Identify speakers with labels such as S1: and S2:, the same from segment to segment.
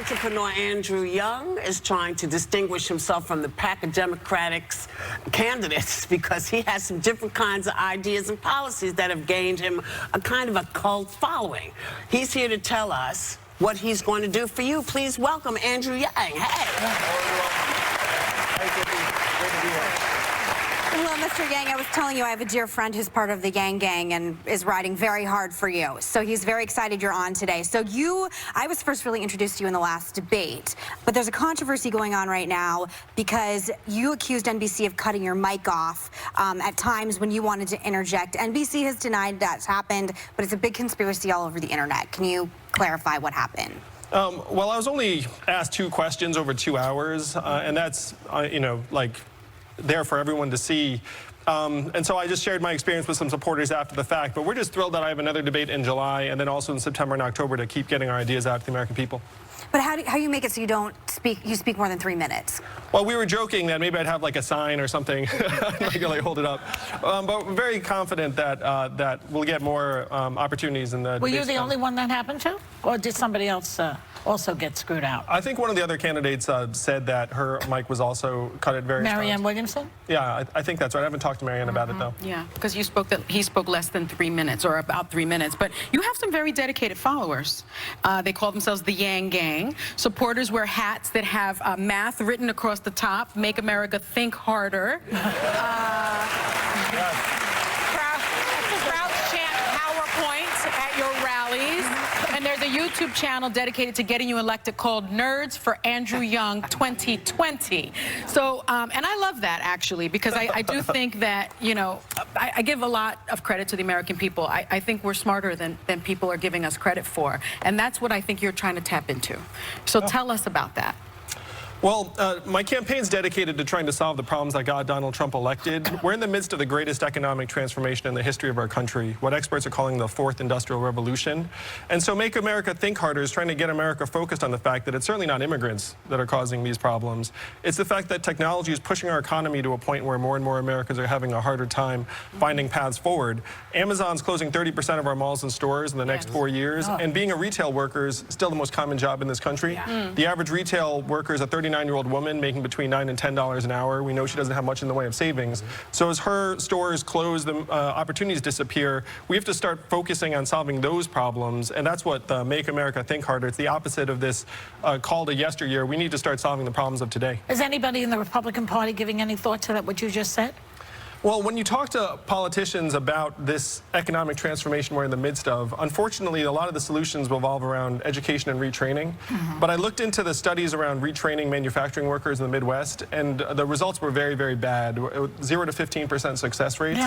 S1: entrepreneur Andrew Yang is trying to distinguish himself from the pack of Democratic candidates because he has some different kinds of ideas and policies that have gained him a kind of a cult following. He's here to tell us what he's going to do for you. Please welcome Andrew Yang. Hey.
S2: Well, Mr. Yang, I was telling you I have a dear friend who's part of the YangGang and is riding very hard for you. So he's very excited you're on today. So I was first really introduced to you in the last debate, but there's a controversy going on right now because you accused NBC of cutting your mic off at times when you wanted to interject. NBC has denied that's happened, but it's a big conspiracy all over the internet. Can you clarify what happened?
S3: Well, I was only asked 2 questions over 2 hours, and that's, you know, like, there for everyone to see. And so I just shared my experience with some supporters after the fact. But we're just thrilled that I have another debate in July and then also in September and October to keep getting our ideas out to the American people.
S2: But how do you make it so you speak more than 3 minutes?
S3: Well, we were joking that maybe I'd have like a sign or something, like hold it up. But we're very confident that that we'll get more opportunities in the.
S4: Were you the only one that happened to, or did somebody else also get screwed out?
S3: I think one of the other candidates said that her mic was also cut at various times.
S4: Marianne Williamson?
S3: Yeah, I think that's right. I haven't talked to Marianne about it though.
S5: Yeah, because he spoke less than 3 minutes, or about 3 minutes. But you have some very dedicated followers. They call themselves the YangGang. Supporters wear hats that have math written across the top. Make America think harder. Crowds chant PowerPoint at your rallies. And there's a YouTube channel dedicated to getting you elected called Nerds for Andrew Yang 2020. So, and I love that, actually, because I do think that, you know, I give a lot of credit to the American people. I think we're smarter than people are giving us credit for. And that's what I think you're trying to tap into. So tell us about that.
S3: Well, my campaign's dedicated to trying to solve the problems that got Donald Trump elected. We're in the midst of the greatest economic transformation in the history of our country, what experts are calling the 4th Industrial Revolution. And so Make America Think Harder is trying to get America focused on the fact that it's certainly not immigrants that are causing these problems. It's the fact that technology is pushing our economy to a point where more and more Americans are having a harder time finding paths forward. Amazon's closing 30% of our malls and stores in the next 4 years, and being a retail worker is still the most common job in this country. The average retail worker is a 39-year-old woman making between $9 and $10 an hour. We know she doesn't have much in the way of savings. So as her stores close, the opportunities disappear. We have to start focusing on solving those problems, and that's what Make America Think Harder. It's the opposite of this call to yesteryear. We need to start solving the problems of today.
S4: Is anybody in the Republican Party giving any thought to that, what you just said?
S3: Well, when you talk to politicians about this economic transformation we're in the midst of, unfortunately, a lot of the solutions revolve around education and retraining. But I looked into the studies around retraining manufacturing workers in the Midwest, and the results were very, very bad, 0 to 15% success rates.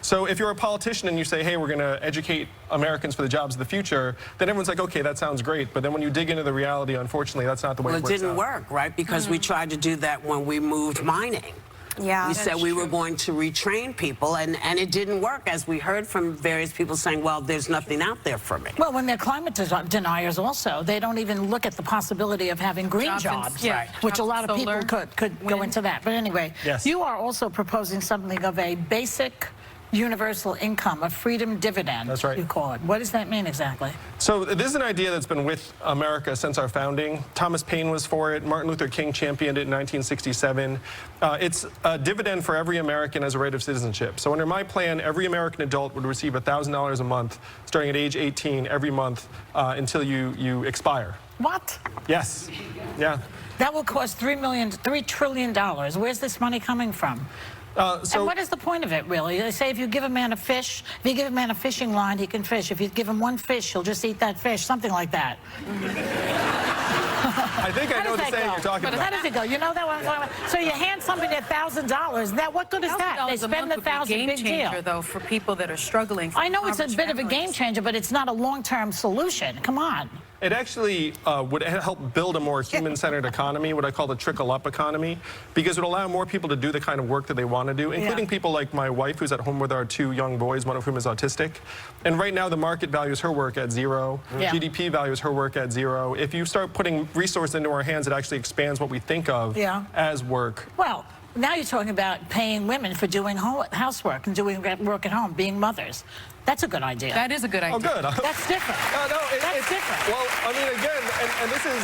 S3: So if you're a politician and you say, hey, we're going to educate Americans for the jobs of the future, then everyone's like, okay, that sounds great. But then when you dig into the reality, unfortunately, that's not the way it works out.
S1: Well, it didn't work, right? Because we tried to do that when we moved mining.
S2: Yeah,
S1: we said we were going to retrain people, and it didn't work, as we heard from various people saying, well, there's nothing out there for me.
S4: Well, when they're climate deniers also, they don't even look at the possibility of having green jobs, which a lot of people could go into that. But anyway, you are also proposing something of a basic universal income, a freedom dividend.
S3: That's right.
S4: You call it. What does that mean exactly?
S3: So this is an idea that's been with America since our founding. Thomas Paine was for it. Martin Luther King championed it in 1967. It's a dividend for every American as a right of citizenship. So under my plan, every American adult would receive $1,000 a month, starting at age 18 every month until you expire.
S4: What?
S3: Yes. Yeah.
S4: That will cost $3 trillion. Where's this money coming from? And what is the point of it, really? They say if you give a man a fish, if you give a man a fishing line, he can fish. If you give him one fish, he'll just eat that fish, something like that.
S3: I think I know the saying you're talking about.
S4: How does it go? You know that one? So you hand somebody $1,000. Now, what good is that? They spend the $1,000, big deal.
S5: Though, for people that are struggling.
S4: I know it's a bit of a game changer, but it's not a long-term solution. Come on.
S3: It actually would help build a more human-centered economy, what I call the trickle-up economy, because it would allow more people to do the kind of work that they want to do, including people like my wife, who's at home with our 2 young boys, one of whom is autistic. And right now, the market values her work at 0. GDP values her work at 0. If you start putting resources into our hands, it actually expands what we think of as work.
S4: Well, now you're talking about paying women for doing housework and doing work at home, being mothers. That's a good idea.
S5: That is a good idea.
S3: Oh, good.
S4: That's different.
S3: No,
S4: That's different.
S3: Well, I mean, again, and this is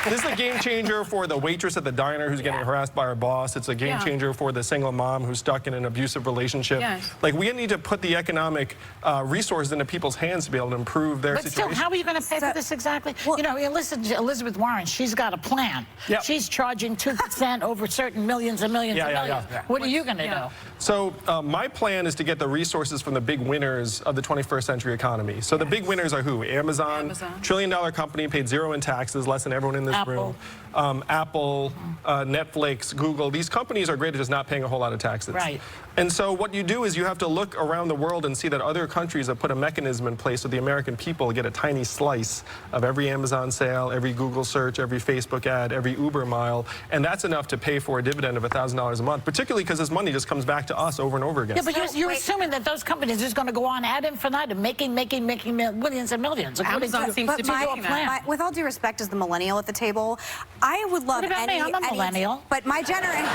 S3: This is a game changer for the waitress at the diner who's getting harassed by her boss. It's a game changer for the single mom who's stuck in an abusive relationship.
S5: Yes.
S3: Like, we need to put the economic resources into people's hands to be able to improve their situation.
S4: But still, how are you going to pay for this exactly? Well, you know, listen to Elizabeth Warren. She's got a plan.
S3: Yep.
S4: She's charging 2% over certain millions and millions and millions. What are you going to do?
S3: So my plan is to get the resources from the big winners of the 21st century economy. So the big winners are who? Amazon. Trillion-dollar company, paid zero in taxes, less than everyone in this room. Apple, Netflix, Google. These companies are great at just not paying a whole lot of taxes.
S4: Right.
S3: And so what you do is you have to look around the world and see that other countries have put a mechanism in place so the American people get a tiny slice of every Amazon sale, every Google search, every Facebook ad, every Uber mile, and that's enough to pay for a dividend of $1,000 a month, particularly because this money just comes back to us over and over again.
S4: Yeah, but you're assuming that those companies are just going to go on ad infinitum, making millions and millions.
S5: Amazon seems to be doing that.
S2: With all due respect, as the millennial at the table, I would love
S4: What about me? I'm a millennial.
S2: But my generation...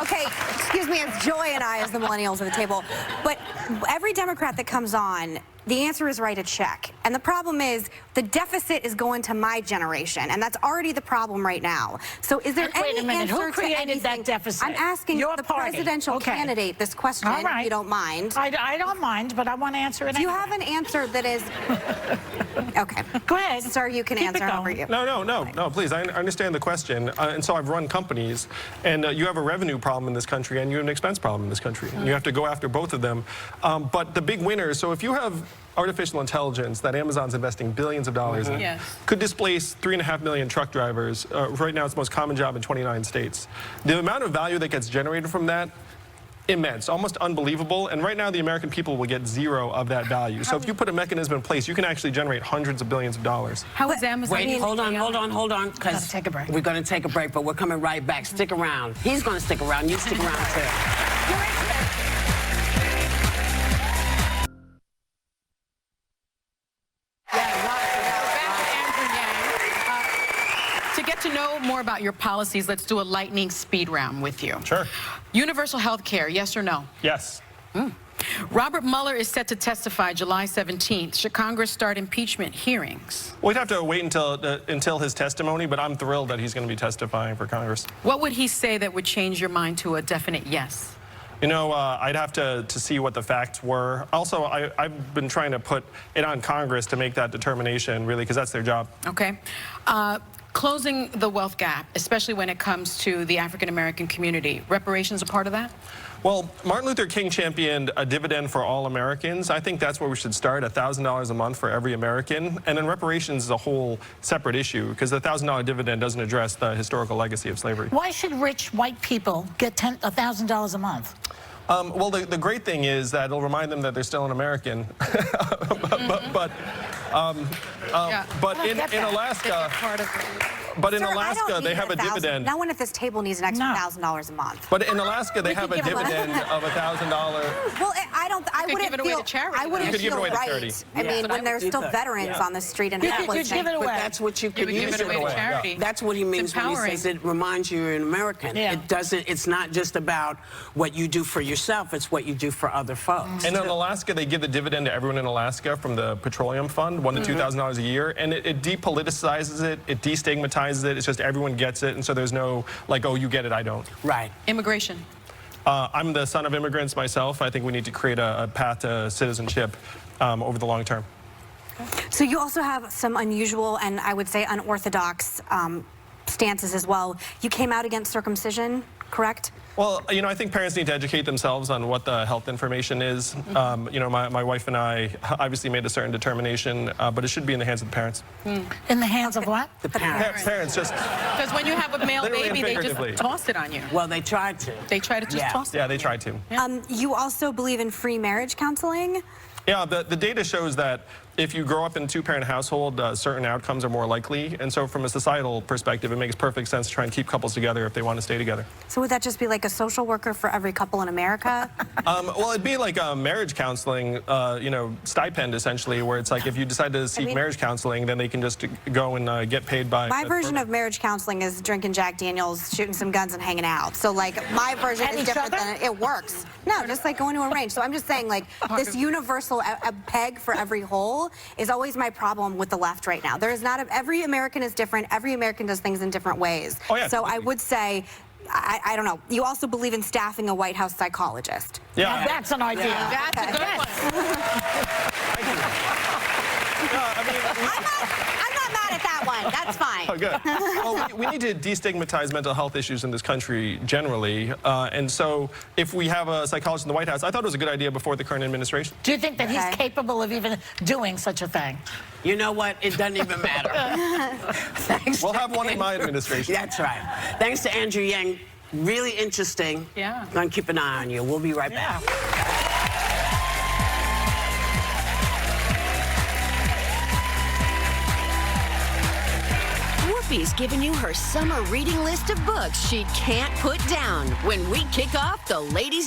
S2: Okay, excuse me, it's Joy and I as the millennials at the table. But every Democrat that comes on, the answer is write a check. And the problem is the deficit is going to my generation, and that's already the problem right now. So is there any
S4: Wait a minute,
S2: answer
S4: who created
S2: to anything?
S4: that deficit?
S2: I'm asking
S4: Your
S2: the
S4: party.
S2: presidential candidate this question, if you don't mind.
S4: I don't mind, but I want to answer it
S2: Do you
S4: anyway.
S2: have an answer that is... Okay.
S4: Go ahead.
S2: Sir, you can answer over you.
S3: No, please. I understand the question. And so I've run companies, and you have a revenue problem in this country, and you have an expense problem in this country. And you have to go after both of them. But the big winners, so if you have artificial intelligence that Amazon's investing billions of dollars in, could displace 3.5 million truck drivers. Right now, it's the most common job in 29 states. The amount of value that gets generated from that, immense, almost unbelievable, and right now the American people will get zero of that value. So if you put a mechanism in place, you can actually generate hundreds of billions of dollars.
S5: How is Amazon?
S1: Wait, hold on, because
S4: take a break.
S1: We're going to take a break, but we're coming right back. Stick around. He's going to stick around. You stick around, too.
S5: To get to know more about your policies, let's do a lightning speed round with you.
S3: Sure.
S5: Universal health care, yes or no?
S3: Yes.
S5: Robert Mueller is set to testify July 17th. Should Congress start impeachment hearings?
S3: We'd have to wait until his testimony, but I'm thrilled that he's going to be testifying for Congress.
S5: What would he say that would change your mind to a definite yes?
S3: You know, I'd have to see what the facts were. Also, I've been trying to put it on Congress to make that determination, really, because that's their job.
S5: Okay. Closing the wealth gap, especially when it comes to the African-American community. Reparations a part of that?
S3: Well, Martin Luther King championed a dividend for all Americans. I think that's where we should start, $1,000 a month for every American. And then reparations is a whole separate issue, because the $1,000 dividend doesn't address the historical legacy of slavery.
S4: Why should rich white people get $1,000 a month?
S3: Well, the great thing is that it'll remind them that they're still an American. but in Alaska... But in Alaska, they have a dividend.
S2: No one at this table needs an extra $1,000 a month.
S3: But in Alaska, they have a dividend of $1,000.
S2: Well, I wouldn't feel right. I mean, when there's still veterans on the street and helpless.
S1: But that's what you could use
S5: it away to charity.
S1: That's what he means when he says it reminds you you're an American. It doesn't. It's not just about what you do for yourself. It's what you do for other folks.
S3: And in Alaska, they give the dividend to everyone in Alaska from the petroleum fund, $1,000 to $2,000 a year, and it depoliticizes it. It destigmatizes it. It's just everyone gets it, and so there's no, like, oh, you get it, I don't.
S1: Right.
S5: Immigration.
S3: I'm the son of immigrants myself. I think we need to create a path to citizenship over the long term.
S2: So you also have some unusual and I would say unorthodox stances as well. You came out against circumcision, correct?
S3: Well, you know, I think parents need to educate themselves on what the health information is. You know, my wife and I obviously made a certain determination, but it should be in the hands of the parents.
S4: In the hands of what?
S1: The parents.
S3: Parents just...
S5: Because when you have a male baby, they just toss it on you.
S1: Well, they tried to.
S5: They try to just toss it.
S3: Yeah, they tried to.
S2: You also believe in free marriage counseling?
S3: Yeah, the data shows that if you grow up in a two-parent household, certain outcomes are more likely. And so from a societal perspective, it makes perfect sense to try and keep couples together if they want to stay together.
S2: So would that just be like a social worker for every couple in America?
S3: Well, it'd be like a marriage counseling, you know, stipend, essentially, where it's like if you decide to seek marriage counseling, then they can just go and get paid by...
S2: My version of marriage counseling is drinking Jack Daniels, shooting some guns, and hanging out. So, like, my version is different than it works. No, just like going to a range. So I'm just saying, like, this universal a peg for every hole, people is always my problem with the left right now. There is not every American is different. Every American does things in different ways.
S3: Oh, yeah,
S2: so
S3: completely.
S2: I would say, I don't know. You also believe in staffing a White House psychologist.
S3: Yeah.
S4: Now that's an idea.
S5: That's a good one.
S2: I'm not mad at that one. That's fine.
S3: Oh, good. Well, we need to destigmatize mental health issues in this country generally. And so if we have a psychologist in the White House, I thought it was a good idea before the current administration.
S4: Do you think that he's capable of even doing such a thing?
S1: You know what? It doesn't even matter. Thanks.
S3: We'll have one in my administration.
S1: That's right. Thanks to Andrew Yang. Really interesting.
S5: Yeah.
S1: I'm going to keep an eye on you. We'll be right back.
S6: Whoopi's giving you her summer reading list of books she can't put down when we kick off the Ladies'